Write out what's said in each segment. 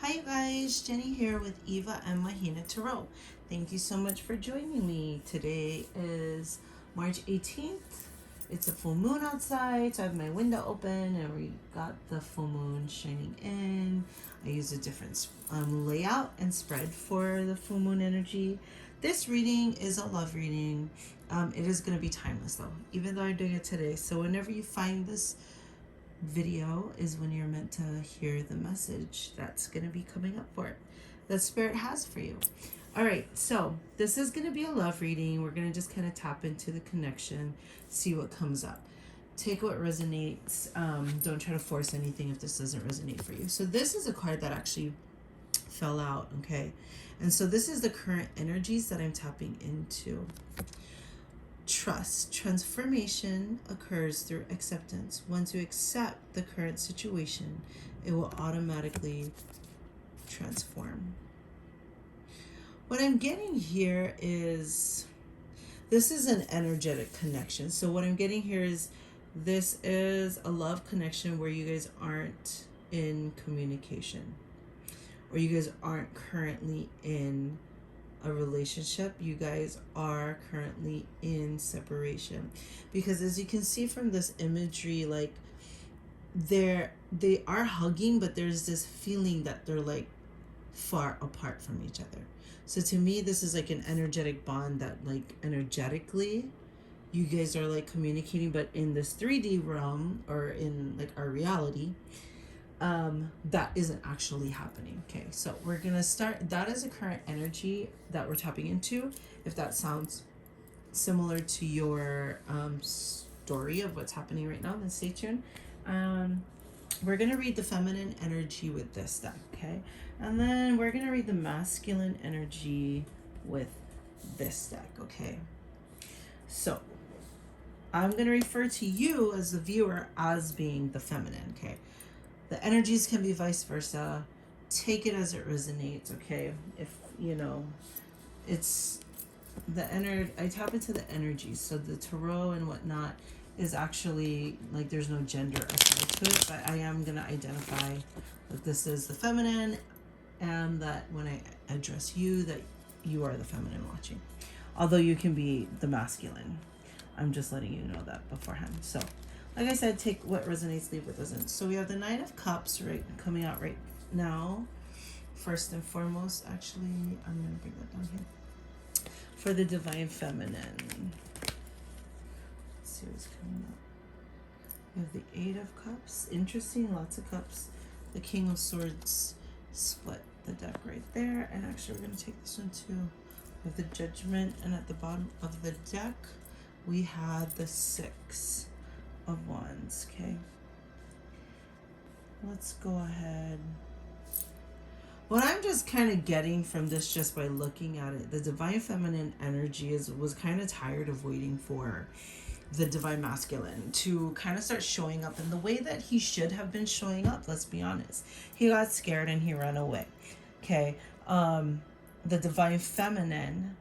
Hi you guys, Jenny here with 𝔽𝕆𝕃𝕃𝕃. Thank you so much for joining me. Today is March 18th. It's a full moon outside, so I have my window open and we got the full moon shining in. I use a different layout and spread for the full moon energy. This reading is a love reading. It is going to be timeless though, even though I'm doing it today. So whenever you find this video is when you're meant to hear the message that's going to be coming up for it, that spirit has for you. All right, so this is going to be a love reading. We're going to just kind of tap into the connection, see what comes up. Take what resonates. Don't try to force anything if this doesn't resonate for you. So this is a card that actually fell out, okay? And so this is the current energies that I'm tapping into. Trust. Transformation occurs through acceptance. Once you accept the current situation, it will automatically transform. What I'm getting here is, this is an energetic connection. So what I'm getting here is, this is a love connection where you guys aren't in communication, or you guys aren't currently in a relationship. You guys are currently in separation, because as you can see from this imagery, like they are hugging, but there's this feeling that they're like far apart from each other. So to me, this is like an energetic bond that like energetically you guys are like communicating, but in this 3D realm, or in like our reality, that isn't actually happening. Okay, so we're gonna start. That is a current energy that we're tapping into. If that sounds similar to your story of what's happening right now, then stay tuned. We're gonna read the feminine energy with this deck, okay, and then we're gonna read the masculine energy with this deck, okay. So I'm gonna refer to you as the viewer as being the feminine, okay. The energies can be vice versa. Take it as it resonates, okay? If, you know, it's the I tap into the energies. So the tarot and whatnot is actually, like, there's no gender assigned to it, but I am going to identify that this is the feminine, and that when I address you, that you are the feminine watching. Although you can be the masculine. I'm just letting you know that beforehand. So, like I said, take what resonates, leave what doesn't. So we have the Nine of Cups right coming out right now. First and foremost, actually, I'm going to bring that down here. For the Divine Feminine. Let's see what's coming up. We have the Eight of Cups. Interesting, lots of cups. The King of Swords split the deck right there. And actually, we're going to take this one too. We have the Judgment. And at the bottom of the deck, we had the Six of Wands, okay? Let's go ahead. What I'm just kind of getting from this, just by looking at it, the Divine Feminine energy was kind of tired of waiting for the Divine Masculine to kind of start showing up in the way that he should have been showing up. Let's be honest. He got scared and he ran away, okay? The Divine Feminine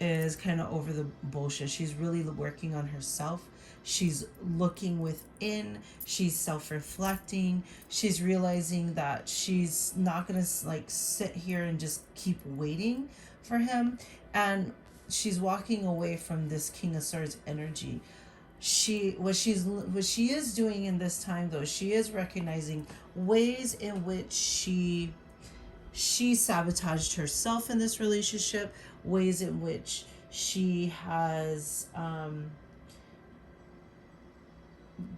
is kind of over the bullshit. She's really working on herself. She's looking within. She's self-reflecting. She's realizing that she's not gonna like sit here and just keep waiting for him. And she's walking away from this King of Swords energy. What she is doing in this time though, she is recognizing ways in which she sabotaged herself in this relationship, ways in which she has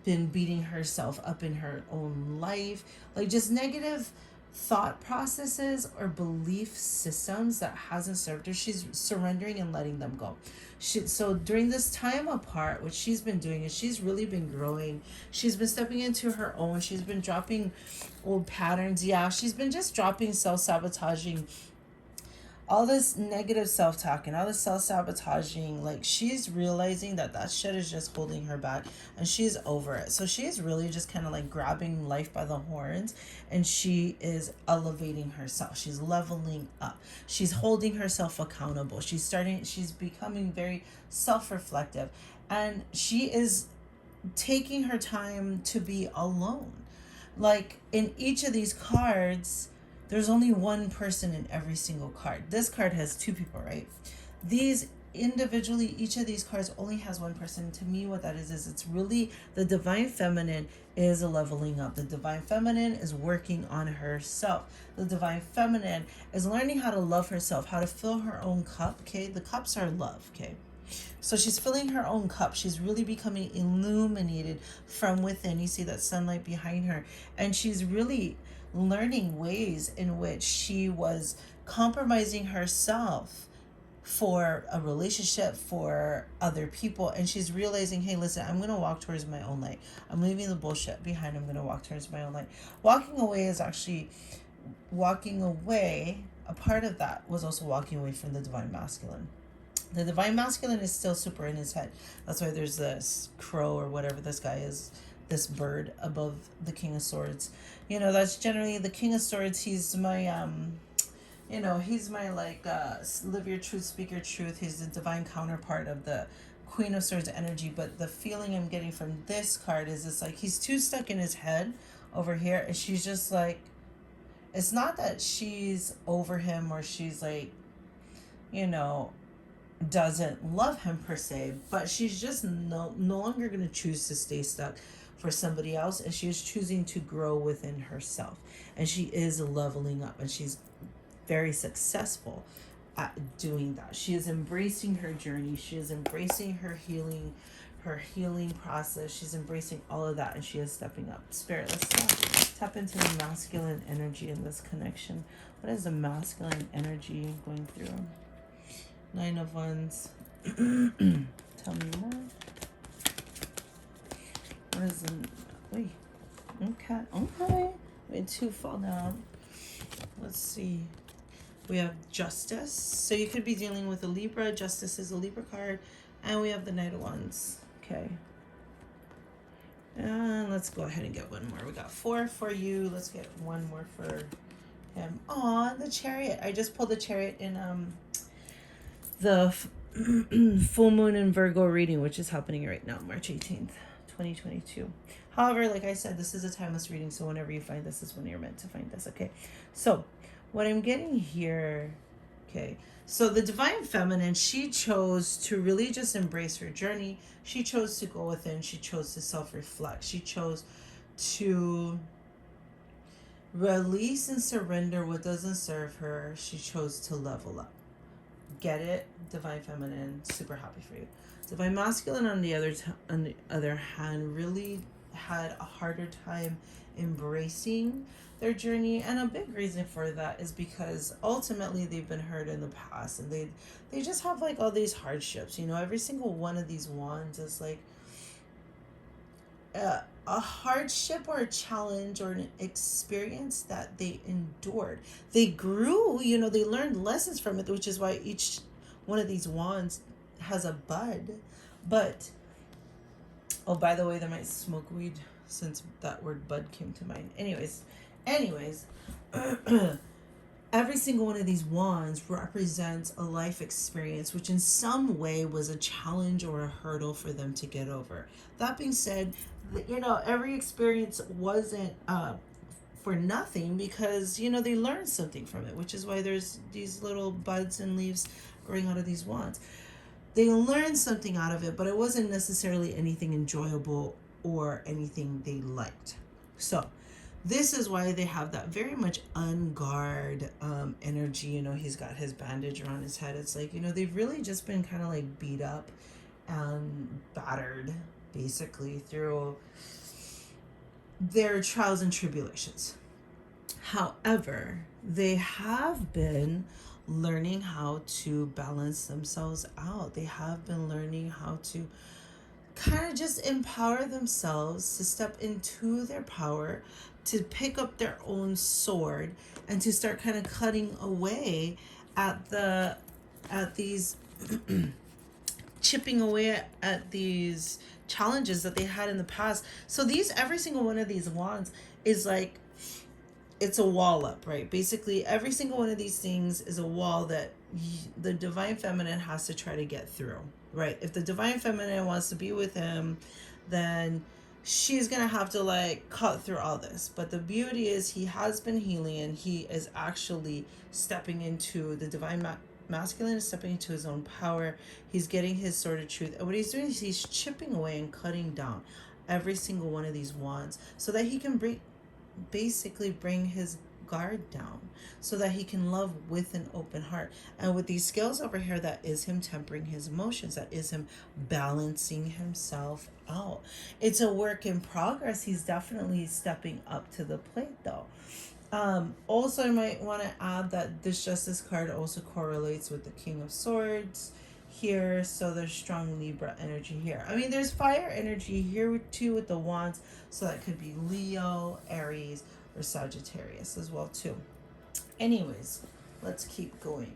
been beating herself up in her own life, like just negative thought processes or belief systems that hasn't served her. She's surrendering and letting them go. So during this time apart, what she's been doing is she's really been growing. She's been stepping into her own. She's been dropping old patterns. Yeah, she's been just dropping self-sabotaging, all this negative self-talk and all this self-sabotaging. Like, she's realizing that shit is just holding her back, and she's over it. So she's really just kind of like grabbing life by the horns, and she is elevating herself. She's leveling up. She's holding herself accountable. She's becoming very self-reflective, and she is taking her time to be alone. like in each of these cards, there's only one person in every single card. This card has two people, right? These individually, each of these cards only has one person. To me, what that is it's really the divine feminine is leveling up. The divine feminine is working on herself. The divine feminine is learning how to love herself, how to fill her own cup. Okay, the cups are love. Okay, so she's filling her own cup. She's really becoming illuminated from within. You see that sunlight behind her, and she's really learning ways in which she was compromising herself for a relationship, for other people, and she's realizing, hey, listen, I'm going to walk towards my own light. I'm leaving the bullshit behind. I'm going to walk towards my own light. Walking away is actually walking away. A part of that was also walking away from the divine masculine. The divine masculine is still super in his head. That's why there's this crow or whatever this guy is, this bird above the King of Swords. You know, that's generally the King of Swords. He's my you know, he's my like live your truth, speak your truth. He's the divine counterpart of the Queen of Swords energy. But the feeling I'm getting from this card is it's like he's too stuck in his head over here, and she's just like, it's not that she's over him or she's like, you know, doesn't love him per se, but she's just no longer going to choose to stay stuck for somebody else, and she's choosing to grow within herself, and she is leveling up, and she's very successful at doing that. She is embracing her journey. She is embracing her healing process. She's embracing all of that, and she is stepping up. Spirit, let's tap into the masculine energy in this connection. What is the masculine energy going through? 9 of Wands. Tell me more. What is the... Wait. Okay. Okay. Wait, 2 fall down. Let's see. We have Justice. So you could be dealing with a Libra. Justice is a Libra card. And we have the Knight of Wands. Okay. And let's go ahead and get one more. We got 4 for you. Let's get one more for him. Aw, the Chariot. I just pulled the Chariot in the full moon in Virgo reading, which is happening right now, March 18th, 2022. However, like I said, this is a timeless reading, so whenever you find this is when you're meant to find this, okay? So what I'm getting here, okay, so the divine feminine, she chose to really just embrace her journey. She chose to go within. She chose to self-reflect. She chose to release and surrender what doesn't serve her. She chose to level up. Get it? Divine feminine, super happy for you. Divine masculine, on the other hand, really had a harder time embracing their journey, and a big reason for that is because ultimately they've been hurt in the past, and they just have like all these hardships. You know, every single one of these wands is like a hardship or a challenge or an experience that they endured. They grew, you know, they learned lessons from it, which is why each one of these wands has a bud. But, oh, by the way, they might smoke weed since that word bud came to mind. Anyways, every single one of these wands represents a life experience which in some way was a challenge or a hurdle for them to get over. That being said, you know, every experience wasn't for nothing, because, you know, they learned something from it, which is why there's these little buds and leaves growing out of these wands. They learned something out of it, but it wasn't necessarily anything enjoyable or anything they liked. So this is why they have that very much unguard energy. You know, he's got his bandage around his head. It's like, you know, they've really just been kind of like beat up and battered basically through their trials and tribulations. However, they have been learning how to balance themselves out. They have been learning how to kind of just empower themselves to step into their power, to pick up their own sword, and to start kind of cutting away at these chipping away at these challenges that they had in the past. So every single one of these wands is like, it's a wall up, right? Basically, every single one of these things is a wall that the divine feminine has to try to get through, right? If the divine feminine wants to be with him, then she's gonna have to like cut through all this. But the beauty is he has been healing, and he is actually stepping into the divine masculine, is stepping into his own power. He's getting his sword of truth, and what he's doing is he's chipping away and cutting down every single one of these wands so that he can basically bring his guard down, so that he can love with an open heart. And with these scales over here, that is him tempering his emotions, that is him balancing himself out. It's a work in progress. He's definitely stepping up to the plate though. Also, I might want to add that this Justice card also correlates with the King of Swords here, so there's strong Libra energy here. I mean, there's fire energy here too with the wands, so that could be Leo, Aries, or Sagittarius as well too. Anyways, let's keep going.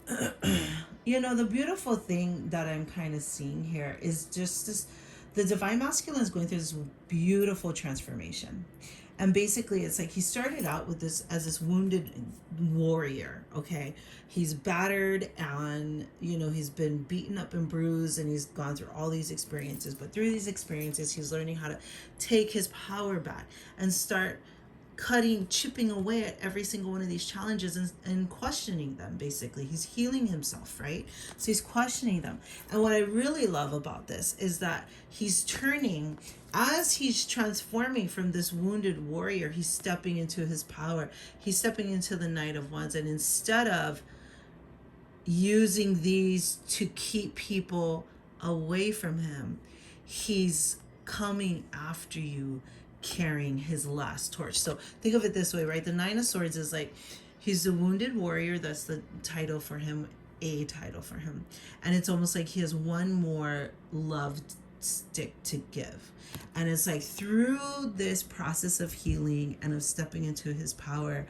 The beautiful thing that I'm kind of seeing here is just this, the divine masculine is going through this beautiful transformation. And basically it's like he started out with this as this wounded warrior, okay? He's battered, and he's been beaten up and bruised, and he's gone through all these experiences. But through these experiences, he's learning how to take his power back and start chipping away at every single one of these challenges, and questioning them. Basically, he's healing himself, right? So he's questioning them. And what I really love about this is that he's turning, as he's transforming from this wounded warrior, he's stepping into his power. He's stepping into the Knight of Wands, and instead of using these to keep people away from him, he's coming after you carrying his last torch. So think of it this way, right? The Nine of Swords is like, he's the wounded warrior. That's the title for him, a title for him. And it's almost like he has one more love stick to give. And it's like through this process of healing and of stepping into his power,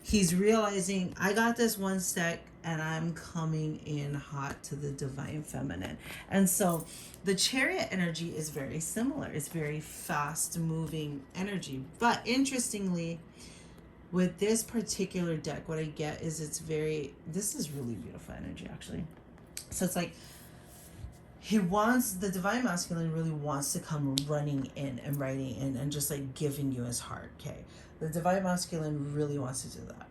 he's realizing, I got this one stick and I'm coming in hot to the divine feminine. And so the Chariot energy is very similar. It's very fast moving energy. But interestingly, with this particular deck, what I get is this is really beautiful energy actually. So it's like, the divine masculine really wants to come running in and riding in and just like giving you his heart, okay? The divine masculine really wants to do that.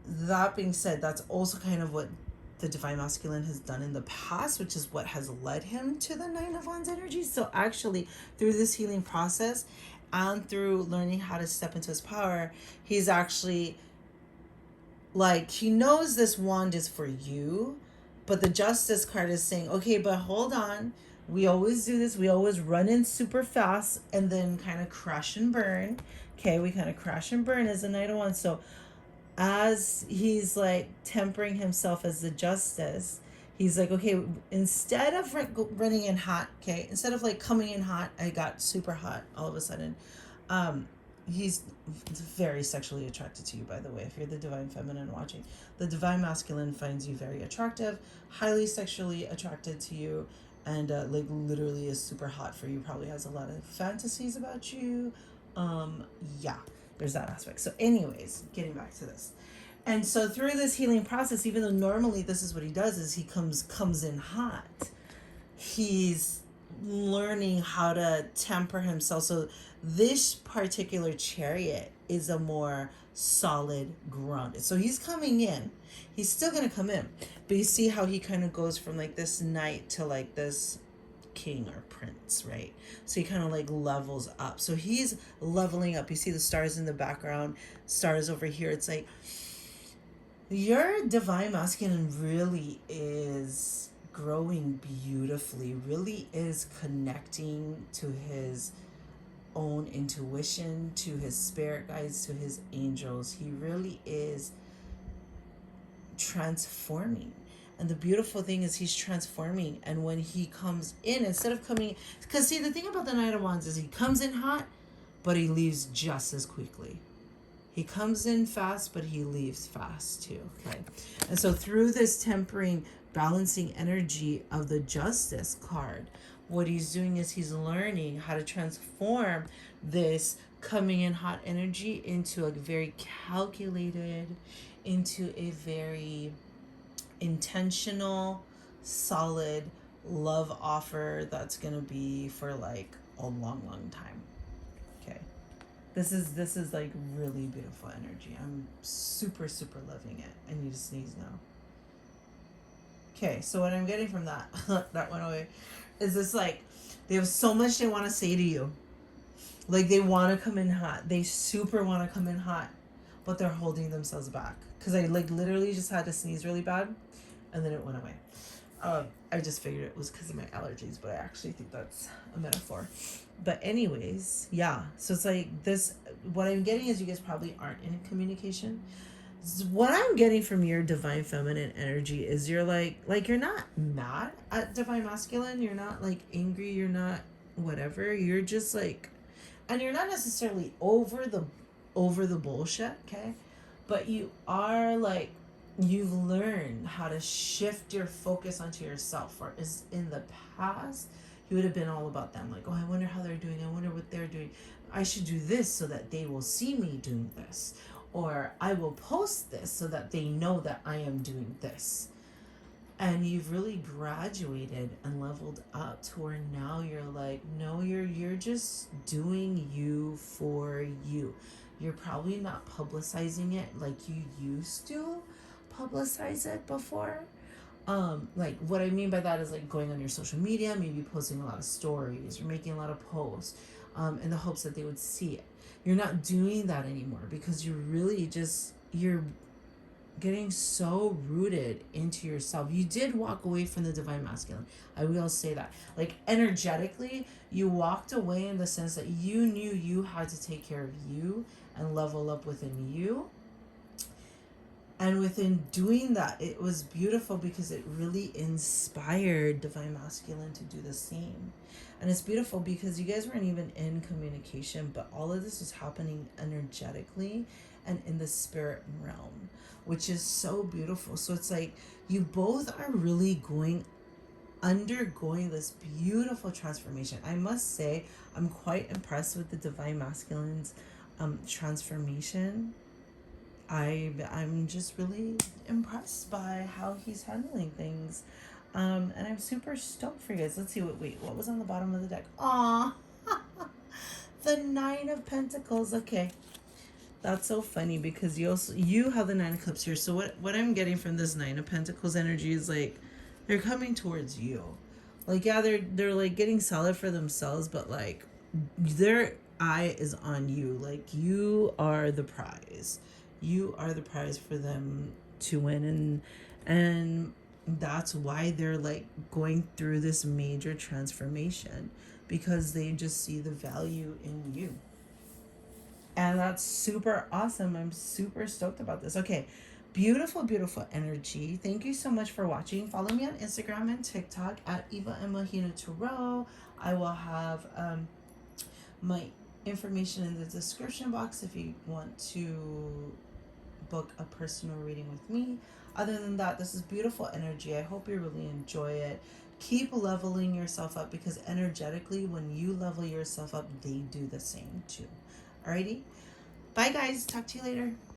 That being said, that's also kind of what the divine masculine has done in the past, which is what has led him to the Nine of Wands energy. So actually, through this healing process and through learning how to step into his power, he's actually like, he knows this wand is for you, but the Justice card is saying, okay, but hold on. We always do this. We always run in super fast and then kind of crash and burn. Okay, we kind of crash and burn as the Knight of Wands. So as he's like tempering himself as the Justice, he's like, okay, instead of running in hot, okay, instead of like coming in hot, I got super hot all of a sudden. He's very sexually attracted to you, by the way, if you're the divine feminine watching. The divine masculine finds you very attractive, highly sexually attracted to you, and like literally is super hot for you, probably has a lot of fantasies about you. Yeah, there's that aspect. So anyways, getting back to this. And so through this healing process, even though normally this is what he does, is he comes in hot, he's learning how to temper himself. So this particular Chariot is a more solid, grounded. So he's coming in. He's still going to come in. But you see how he kind of goes from like this knight to like this king or prince, right? So he kind of like levels up. So he's leveling up. You see the stars in the background, stars over here. It's like your divine masculine really is growing beautifully, really is connecting to his own intuition, to his spirit guides, to his angels. He really is transforming. And the beautiful thing is he's transforming. And when he comes in, instead of coming, because see, the thing about the Knight of Wands is he comes in hot, but he leaves just as quickly. He comes in fast, but he leaves fast too, okay? And so through this tempering, balancing energy of the Justice card, what he's doing is he's learning how to transform this coming in hot energy into a very calculated, into a very intentional, solid love offer that's going to be for like a long, long time. Okay. This is like really beautiful energy. I'm super, super loving it. I need to sneeze now. Okay, so what I'm getting from that, that went away, is this like, they have so much they want to say to you. Like they want to come in hot. They super want to come in hot, but they're holding themselves back. Because I like literally just had to sneeze really bad, and then it went away. I just figured it was because of my allergies, but I actually think that's a metaphor. But anyways, yeah. So it's like this, what I'm getting is you guys probably aren't in communication. What I'm getting from your divine feminine energy is you're like you're not mad at divine masculine. You're not like angry. You're not whatever. You're just like, and you're not necessarily over the bullshit, okay? But you are like, you've learned how to shift your focus onto yourself. Or is in the past, you would have been all about them. Like, oh, I wonder how they're doing. I wonder what they're doing. I should do this so that they will see me doing this. Or I will post this so that they know that I am doing this. And you've really graduated and leveled up to where now you're like, no, you're just doing you for you. You're probably not publicizing it like you used to publicize it before. Like what I mean by that is like going on your social media, maybe posting a lot of stories or making a lot of posts, in the hopes that they would see it. You're not doing that anymore because you're really just, you're getting so rooted into yourself. You did walk away from the divine masculine. I will say that. Like energetically, you walked away in the sense that you knew you had to take care of you and level up within you. And within doing that, it was beautiful because it really inspired divine masculine to do the same. And it's beautiful because you guys weren't even in communication, but all of this was happening energetically and in the spirit realm, which is so beautiful. So it's like you both are really undergoing this beautiful transformation. I must say, I'm quite impressed with the divine masculine's transformation. I'm just really impressed by how he's handling things. And I'm super stoked for you guys. Let's see what was on the bottom of the deck? Aw, the 9 of Pentacles. Okay. That's so funny because you have the 9 of Cups here. So what I'm getting from this 9 of Pentacles energy is like they're coming towards you. Like yeah, they're like getting solid for themselves, but like their eye is on you. Like you are the prize. You are the prize for them to win, and that's why they're like going through this major transformation, because they just see the value in you. And that's super awesome. I'm super stoked about this. Okay, beautiful, beautiful energy. Thank you so much for watching. Follow me on Instagram and TikTok at @ᖪOOK. I will have my information in the description box if you want to book a personal reading with me. Other than that, this is beautiful energy. I hope you really enjoy it. Keep leveling yourself up, because energetically, when you level yourself up, they do the same too. Alrighty? Bye guys. Talk to you later.